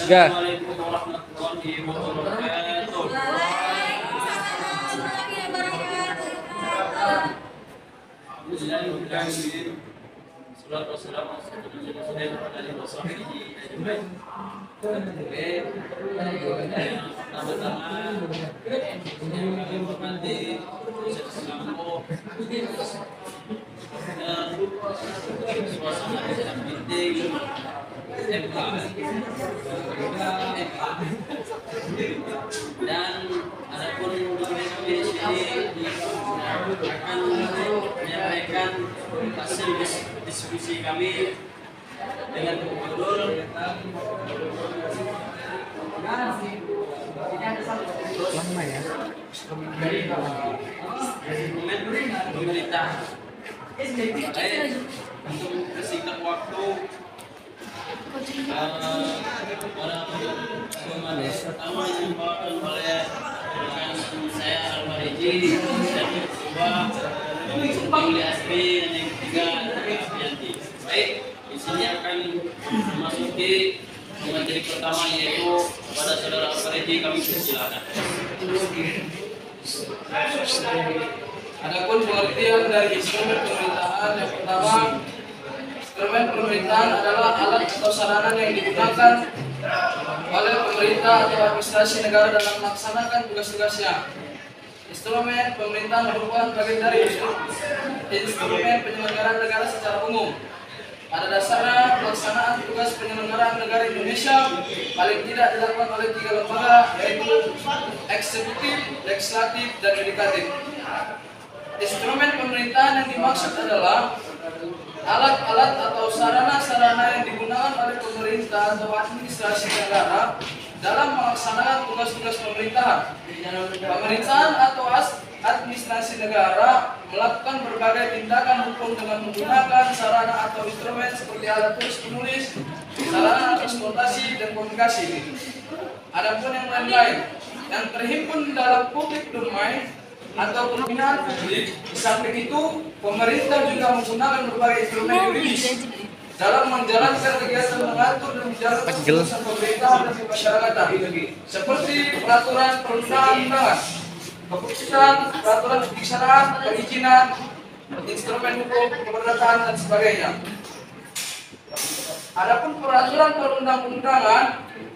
Assalamualaikum warahmatullahi wabarakatuh. Bismillahirrahmanirrahim. Salatu wassalamu ala dan adapun di sini akan menyampaikan hasil diskusi kami dengan judul lama ya pemerintah. Untuk singkat waktu orang pertama yang dibawakan oleh rekan saya Al-Wariji dan yang kedua Bang Asmi dan yang ketiga Yanti. Baik, di sini akan memasuki materi pertama yaitu pada saudara Al-Wariji kami persilakan. Adapun pengertian dari instrumen pemerintahan yang pertama, instrumen pemerintahan adalah alat atau sarana yang digunakan oleh pemerintah atau administrasi negara dalam melaksanakan tugas-tugasnya. Instrumen pemerintahan merupakan bagian dari instrumen penyelenggaraan negara secara umum. Pada dasarnya pelaksanaan tugas penyelenggaraan negara Indonesia paling tidak dilakukan oleh 3 lembaga, yaitu eksekutif, legislatif, dan yudikatif. Instrumen pemerintahan yang dimaksud adalah alat-alat atau sarana-sarana yang digunakan oleh pemerintah atau administrasi negara dalam melaksanakan tugas-tugas pemerintahan. Pemerintahan atau administrasi negara melakukan berbagai tindakan hukum dengan menggunakan sarana atau instrumen seperti alat tulis menulis, sarana transportasi, dan komunikasi. Adapun yang lain-lain yang terhimpun dalam public domain atau pembinaan publik. Di samping itu, pemerintah juga menggunakan berbagai instrumen yuridis dalam menjalankan kegiatan mengatur dan menjalankan keputusan pemerintah dan kemasyarakatan, seperti peraturan perundang-undangan, keputusan, peraturan pelaksanaan, perizinan, instrumen hukum, keperdataan, dan sebagainya. Adapun peraturan perundang-undangan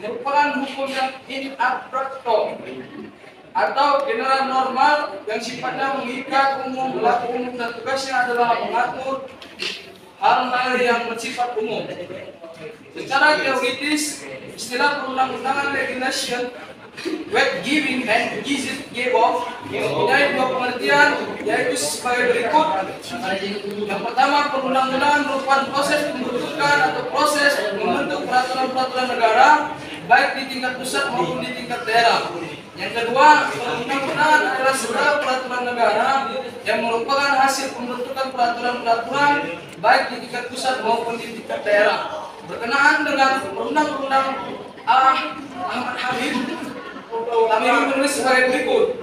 merupakan hukum yang in abstracto atau general normal yang sifatnya mengikat umum, berlaku umum, dan tugasnya adalah mengatur hal-hal yang bersifat umum. Secara teoritis, istilah perundang-undangan legislation, word giving and gazette give off mempunyai 2 pengertian, yaitu sebagai berikut. Yang pertama, perundang-undangan merupakan proses pembentukan atau proses membentuk peraturan-peraturan negara, baik di tingkat pusat maupun di tingkat daerah. Yang kedua, perundang-undangan adalah segala peraturan negara yang merupakan hasil pembentukan peraturan-peraturan baik di tingkat pusat maupun di tingkat daerah. Berkenaan dengan undang-undang Ahmad Habib, kami menulis sebagai berikut.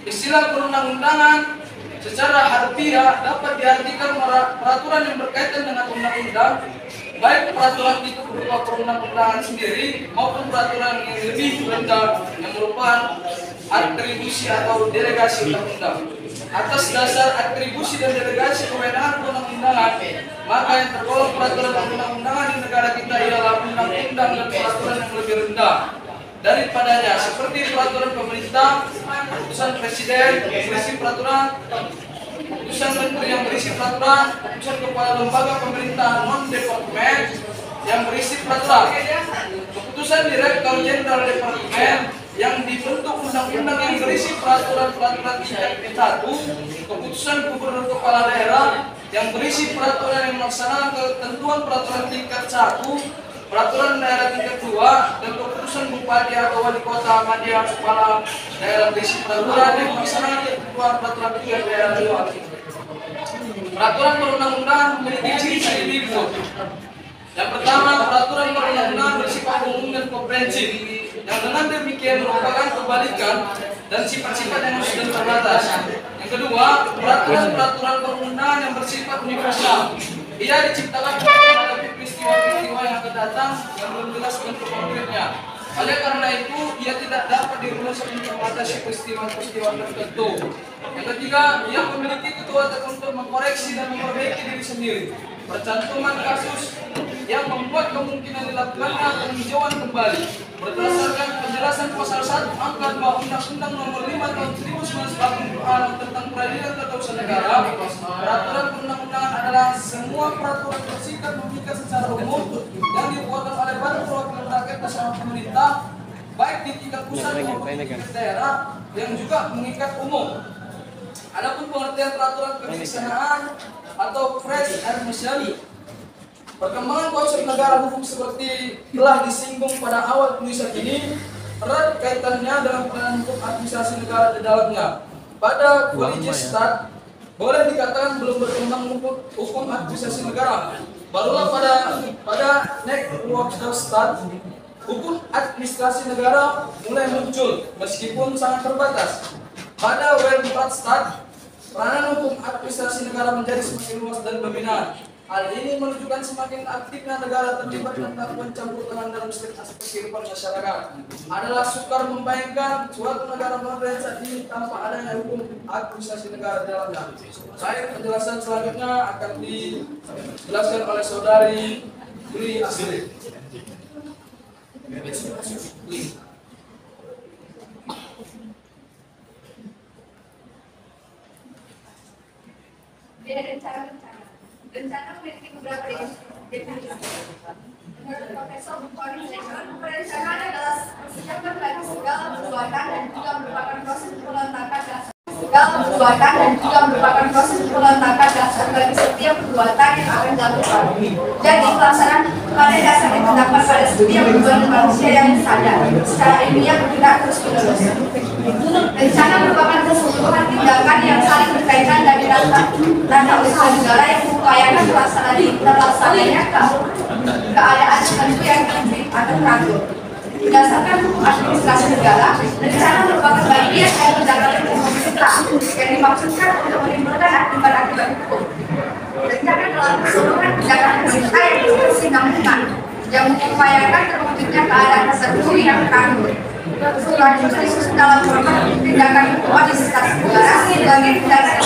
Istilah perundang-undangan secara harfiah dapat diartikan peraturan yang berkaitan dengan undang-undang, baik peraturan itu berupa perundang-undangan sendiri maupun peraturan yang lebih rendah yang merupakan atribusi atau delegasi undang-undang. Atas dasar atribusi dan delegasi kewenangan perundang-undangan, maka yang tergolong peraturan perundang-undangan di negara kita ialah undang-undang dan peraturan yang lebih rendah daripadanya, seperti peraturan pemerintah, keputusan presiden, berisi peraturan, keputusan menteri yang berisi peraturan, keputusan kepala lembaga pemerintahan non-departemen yang berisi peraturan, keputusan direktur jenderal departemen yang dibentuk undang-undang yang berisi peraturan-peraturan tingkat P1, keputusan gubernur kepala daerah yang berisi peraturan yang melaksanakan ketentuan peraturan tingkat 1, peraturan daerah tingkat 2, dan keputusan bupati atau wali kota media kepala daerah berisi peraturan yang melaksanakan ketentuan peraturan tingkat daerah 2. Peraturan perundang-undangan memiliki ciri-ciri berikut. Yang pertama, peraturan perundang-undangan bersifat umum dan komprehensif, yang dengan demikian merupakan kebalikan dan sifat-sifat yang harus dan terbatas. Yang kedua, peraturan perundangan yang bersifat universal. Ia diciptakan untuk menghadapi peristiwa-peristiwa yang akan datang yang belum jelas bentuk konkretnya. Oleh karena itu, ia tidak dapat dirumuskan untuk mengatasi peristiwa-peristiwa tertentu. Yang ketiga, ia memiliki kekuatan untuk mengkoreksi dan memperbaiki diri sendiri. Percantuman kasus yang membuat kemungkinan dilakukannya peninjauan kembali berdasarkan penjelasan pasal 1 angka 2 Undang-Undang Nomor 5 Tahun 1986 tentang Peradilan Tata Usaha Negara. Peraturan perundang-undangan adalah semua peraturan bersifat mengikat secara umum yang dibuat oleh Badan Perwakilan Rakyat bersama pemerintah, baik di tingkat pusat maupun di tingkat daerah, yang juga mengikat umum. Adapun pengertian peraturan kebijaksanaan atau fresh and machinery, perkembangan konsep negara hukum seperti telah disinggung pada awal tulisan ini erat kaitannya dengan peranan hukum administrasi negara di dalamnya. Pada Polisi Stat boleh dikatakan belum berkembang hukum administrasi negara. Barulah pada Network Stat hukum administrasi negara mulai muncul meskipun sangat terbatas. Pada Welfare peranan hukum administrasi negara menjadi semakin luas dan dominan. Hal ini menunjukkan semakin aktifnya negara terlibat dan melakukan campur tangan dalam setiap aspek kehidupan masyarakat. Adalah sukar membayangkan suatu negara modern saat ini tanpa adanya hukum administrasi negara di dalamnya. Baik, penjelasan selanjutnya akan dijelaskan oleh saudari Dwi Asri. Rencana memiliki beberapa definisi. Menurut Profesor Bukhari, perencanaan adalah persiapan bagi segala perbuatan dan juga merupakan proses pemberontakan dasar. Dasar bagi setiap perbuatan yang akan dilakukan. Jadi pelaksanaan pada dasar yang terdapat pada setiap perbuatan manusia yang sadar secara ilmiah bergerak terus menerus. Rencana merupakan keseluruhan tindakan yang saling berkaitan dari tata usaha negara yang mengupayakan terlaksananya keadaan tertentu yang tertib atau teratur. Berdasarkan hukum administrasi negara, rencana merupakan bagian dari tindakan pemerintah yang dimaksudkan untuk menimbulkan akibat-akibat hukum. Rencana adalah keseluruhan tindakan pemerintah yang berkesinambungan yang mengupayakan terwujudnya keadaan tertentu yang teratur. Selanjutnya disusun dalam program tindakan hukum administrasi negara sebagai tindakan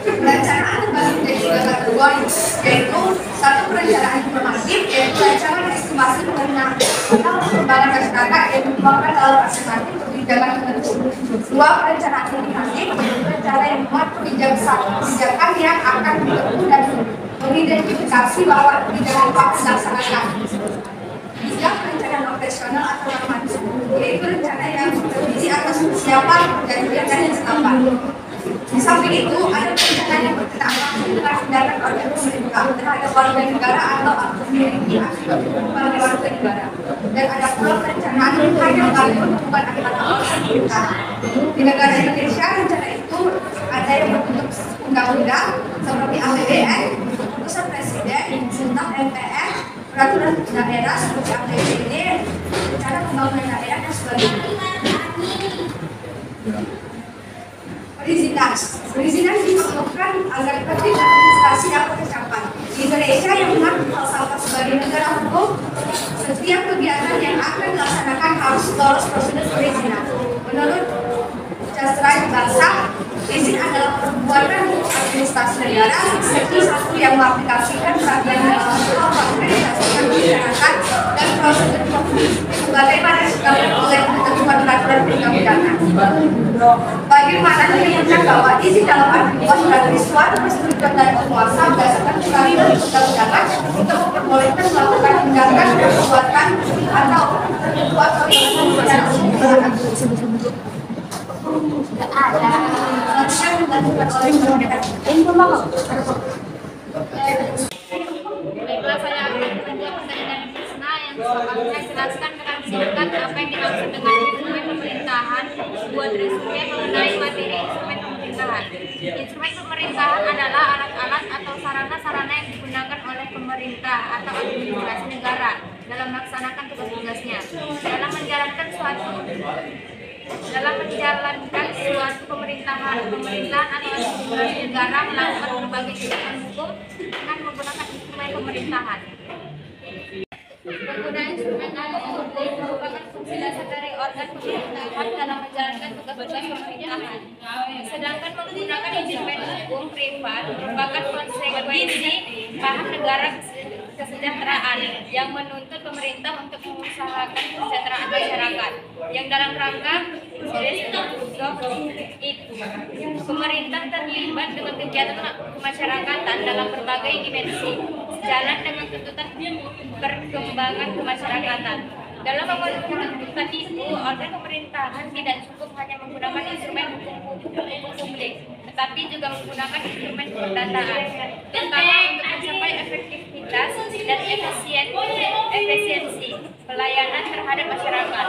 perencanaan terbagi menjadi tiga kategori, yaitu satu perencanaan informatif, yaitu rancangan estimasi mengenai perkembangan masyarakat yang dikembangkan dalam masing-masing kebijakan tertentu. Dua, perencanaan indikatif, rencana yang membuat kebijakan yang akan ditempuh dan mengidentifikasi bahwa kebijakan itu akan dilaksanakan. Tiga, perencanaan operasional atau normatif, yaitu rencana yang terdiri atas persiapan dan kegiatan yang setempat. Di samping itu, ada perencanaan yang berkenaan dengan tindakan organ pemerintah terhadap warga negara atau memiliki akibat pada warga negara. Dan ada pula perencanaan yang hanya mengatur bukan akibat pemerintah. Di negara Indonesia, rencana itu ada yang berbentuk undang-undang seperti APBN, keputusan Presiden, tentang MPR, peraturan daerah seperti APBD, rencana pembangunan daerah dan sebagainya. Perizinan diperlukan agar tertib administrasi dapat tercapai. Di Indonesia yang mengaku falsafah sebagai negara hukum, setiap kegiatan yang akan dilaksanakan harus lolos prosedur perizinan. Menurut Dasar Bangsa, izin adalah perbuatan administrasi negara seperti satu yang mengaplikasikan peraturan dalam hal organisasi masyarakat dan prosedur sebagaimana diketahui oleh ketentuan peraturan perundang-undangan. Bagaimana menyebutkan bahwa izin dalam arti luas dari suatu persetujuan dari penguasa berdasarkan peraturan perundang-undangan untuk memperbolehkan melakukan tindakan perbuatan atau Baiklah, saya akan menjawab pertanyaan Krisna yang saya jelaskan dengan singkat apa yang dimaksud dengan instrumen pemerintahan. Buat resume mengenai materi instrumen pemerintahan. Instrumen pemerintahan adalah alat-alat atau sarana-sarana yang digunakan oleh pemerintah atau administrasi negara dalam melaksanakan tugas-tugasnya. Dalam menjalankan suatu pemerintahan atau administrasi negara melakukan berbagai tindakan hukum dengan menggunakan instrumen pemerintahan. menjalankan tugas-tugas pemerintahan. Sedangkan menggunakan instrumen hukum privat merupakan konsekuensi paham negara kesejahteraan yang menuntut pemerintah untuk mengusahakan kesejahteraan masyarakat yang dalam rangka itu pemerintah terlibat dengan kegiatan kemasyarakatan dalam berbagai dimensi sejalan dengan tuntutan perkembangan kemasyarakatan. Dalam memenuhi tuntutan itu, organ pemerintahan tidak cukup hanya menggunakan instrumen hukum publik, tetapi juga menggunakan instrumen pendataan, terutama untuk mencapai efektivitas dan efisiensi pelayanan terhadap masyarakat.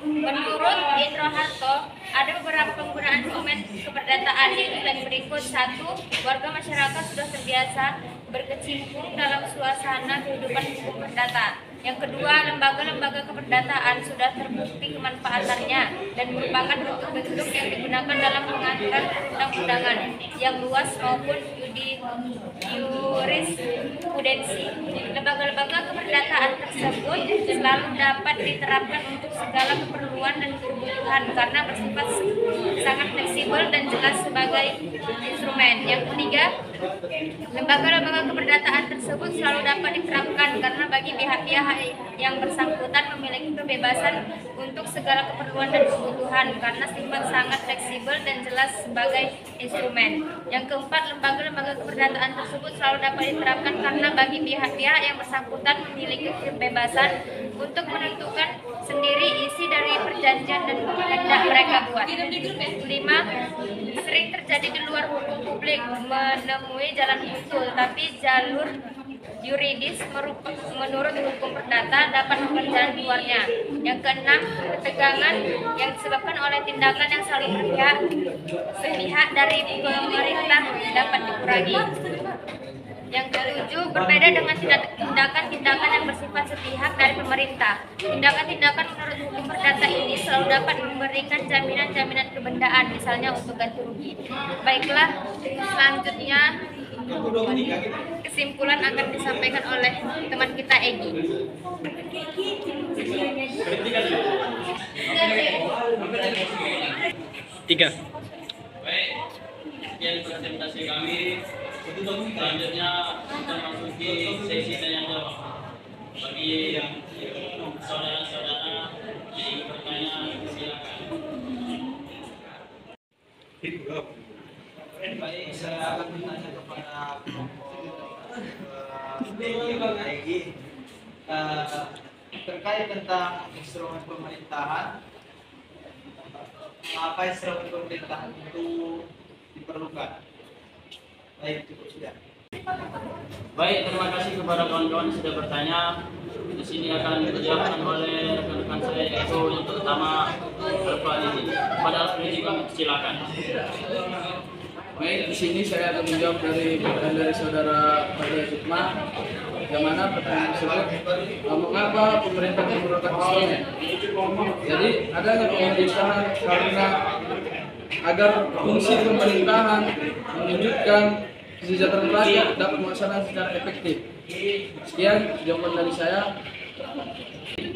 Menurut Indro Harto, ada beberapa penggunaan instrumen keperdataan yaitu yang berikut: 1. Warga masyarakat sudah terbiasa berkecimpung dalam suasana kehidupan hukum perdata. Yang kedua, lembaga-lembaga keperdataan sudah terbukti kemanfaatannya dan merupakan bentuk-bentuk yang digunakan dalam pengaturan undang-undangan yang luas maupun jurisprudensi. Lembaga-lembaga keperdataan tersebut selalu dapat diterapkan untuk segala keperluan dan kebutuhan karena bersifat sangat fleksibel dan jelas sebagai instrumen. Yang ketiga, lembaga-lembaga keperdataan tersebut selalu dapat diterapkan karena bagi pihak-pihak yang bersangkutan memiliki kebebasan untuk segala keperluan dan kebutuhan karena sifat sangat fleksibel dan jelas sebagai instrumen. Yang keempat, lembaga-lembaga keperdataan tersebut selalu dapat diterapkan karena bagi pihak-pihak yang bersangkutan memiliki kebebasan untuk menentukan sendiri isi dari perjanjian dan hendak mereka buat. 5. Sering terjadi di luar hukum publik menemui jalan buntu, tapi jalur yuridis menurut hukum perdata dapat berjalan di luarnya. Yang keenam, ketegangan yang disebabkan oleh tindakan yang selalu sepihak dari pemerintah dapat dikurangi. Yang ketujuh, berbeda dengan tindakan-tindakan yang bersifat sepihak dari pemerintah. Tindakan-tindakan menurut hukum perdata ini selalu dapat memberikan jaminan-jaminan kebendaan, misalnya untuk ganti rugi. Baiklah, selanjutnya kesimpulan akan disampaikan oleh teman kita Egi. Tiga. Baik, sekian presentasi kami. Selanjutnya kita masuki sesi tanya jawab. Bagi saudara-saudara yang bertanya, silakan. Baik, saya akan bertanya kepada Egi terkait tentang instrumen pemerintahan. Apa instrumen pemerintahan itu diperlukan? Baik, cukup sudah. Baik, terima kasih kepada kawan-kawan yang sudah bertanya. Di sini akan dijawabkan oleh rekan-rekan saya, yaitu yang pertama Al-Fadhili. Pada Al-Fadhili kami silakan. Baik, di sini saya akan menjawab dari saudara Fadhil Sukma, yang mana pertanyaan tersebut mengapa pemerintah memerlukan instrumen. Jadi adanya pemerintahan karena agar fungsi pemerintahan menunjukkan kesejahteraan rakyat dapat melaksanakan secara efektif. Sekian jawaban dari saya.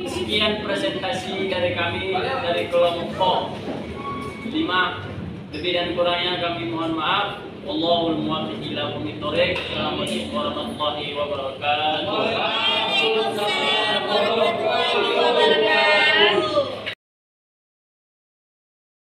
Sekian presentasi dari kami dari kelompok 5. Lebih dan kurangnya kami mohon maaf. Wallahul muwaffiq ila aqwamit thoriq. Assalamualaikum warahmatullahi wabarakatuh.